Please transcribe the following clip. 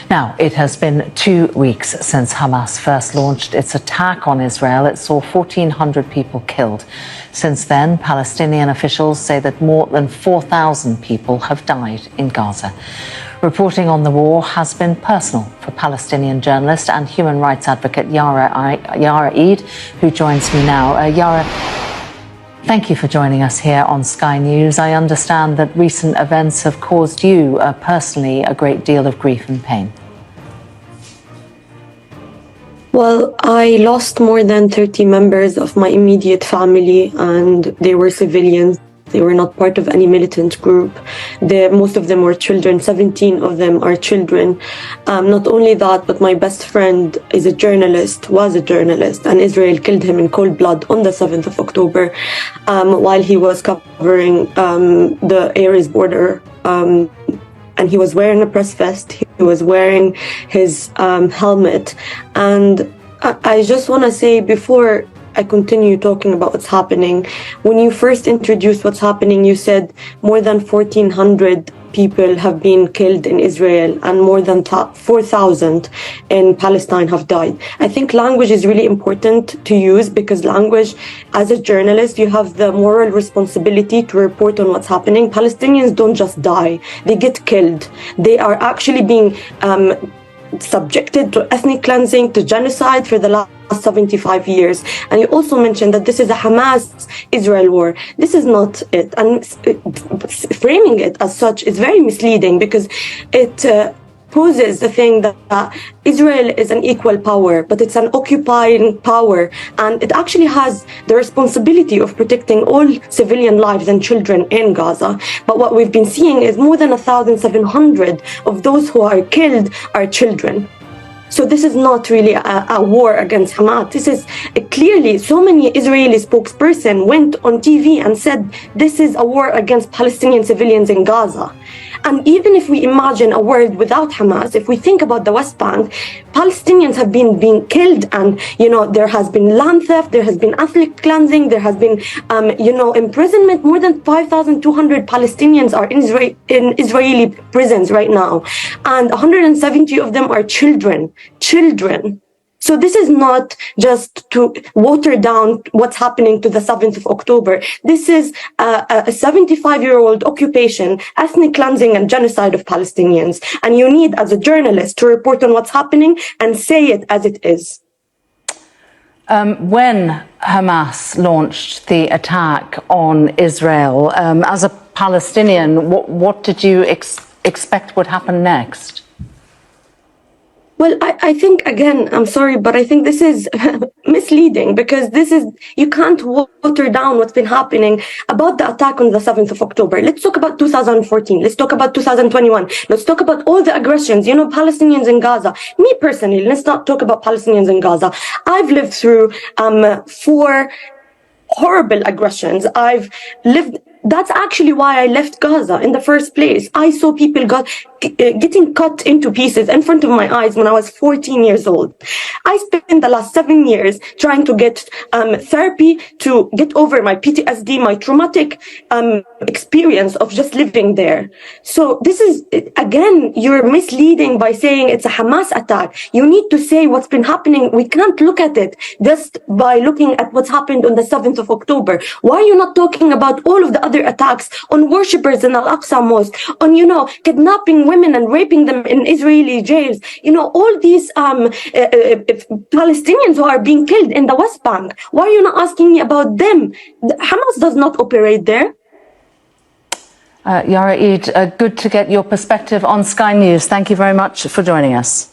Now, it has been 2 weeks since Hamas first launched its attack on Israel. It saw 1,400 people killed. Since then, Palestinian officials say that more than 4,000 people have died in Gaza. Reporting on the war has been personal for Palestinian journalist and human rights advocate Yara Eid, who joins me now. Yara, thank you for joining us here on Sky News. I understand that recent events have caused you personally a great deal of grief and pain. Well, I lost more than 30 members of my immediate family, and they were civilians. They were not part of any militant group. Most of them were children. 17 of them are children. Not only that, but my best friend was a journalist, and Israel killed him in cold blood on the 7th of October while he was covering the area's border. And he was wearing a press vest. He was wearing his helmet. And I just want to say, before I continue talking about what's happening, when you first introduced what's happening, you said more than 1,400 people have been killed in Israel and more than 4,000 in Palestine have died. I think language is really important to use, because language, as a journalist, you have the moral responsibility to report on what's happening. Palestinians don't just die, they get killed. They are actually being subjected to ethnic cleansing, to genocide for the last 75 years. And you also mentioned that this is a Hamas-Israel war. This is not it. And framing it as such is very misleading, because it poses the thing that Israel is an equal power, but it's an occupying power, and it actually has the responsibility of protecting all civilian lives and children in Gaza. But what we've been seeing is more than 1,700 of those who are killed are children. So this is not really a war against Hamas. This is clearly, so many Israeli spokesperson went on TV and said this is a war against Palestinian civilians in Gaza. And even if we imagine a world without Hamas, if we think about the West Bank, Palestinians have been being killed, and there has been land theft, there has been ethnic cleansing, there has been imprisonment. More than 5,200 Palestinians are in Israeli prisons right now, and 170 of them are children. So this is not just to water down what's happening to the 7th of October. This is a 75-year-old occupation, ethnic cleansing and genocide of Palestinians. And you need, as a journalist, to report on what's happening and say it as it is. When Hamas launched the attack on Israel, as a Palestinian, what did you expect would happen next? Well, I think, again, I'm sorry, but I think this is misleading, because you can't water down what's been happening about the attack on the 7th of October. Let's talk about 2014. Let's talk about 2021. Let's talk about all the aggressions, Palestinians in Gaza. Me personally, let's not talk about Palestinians in Gaza. I've lived through 4 horrible aggressions. That's actually why I left Gaza in the first place. I saw people getting cut into pieces in front of my eyes when I was 14 years old. I spent the last 7 years trying to get therapy to get over my PTSD, my traumatic experience of just living there. So this is, again, you're misleading by saying it's a Hamas attack. You need to say what's been happening. We can't look at it just by looking at what's happened on the 7th of October. Why are you not talking about all of the other attacks on worshippers in Al-Aqsa Mosque, on, kidnapping women and raping them in Israeli jails, all these Palestinians who are being killed in the West Bank? Why are you not asking me about them? Hamas does not operate there. Yara Eid, good to get your perspective on Sky News. Thank you very much for joining us.